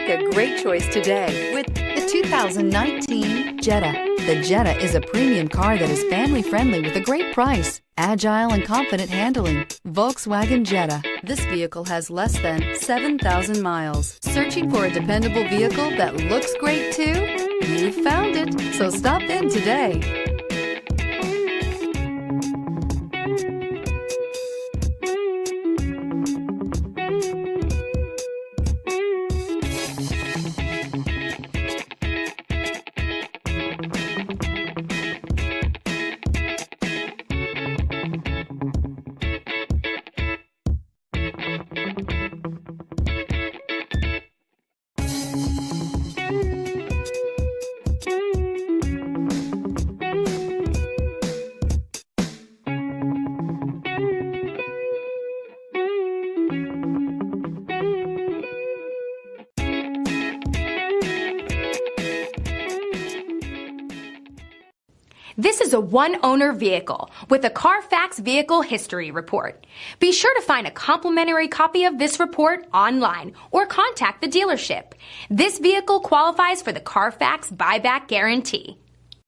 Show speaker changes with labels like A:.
A: Make a great choice today with the 2019 Jetta. The Jetta is a premium car that is family-friendly with a great price. Agile and confident handling. Volkswagen Jetta. This vehicle has less than 7,000 miles. Searching for a dependable vehicle that looks great too? You found it, so stop in today.
B: This is a one-owner vehicle with a Carfax Vehicle History Report. Be sure to find a complimentary copy of this report online or contact the dealership. This vehicle qualifies for the Carfax Buyback Guarantee.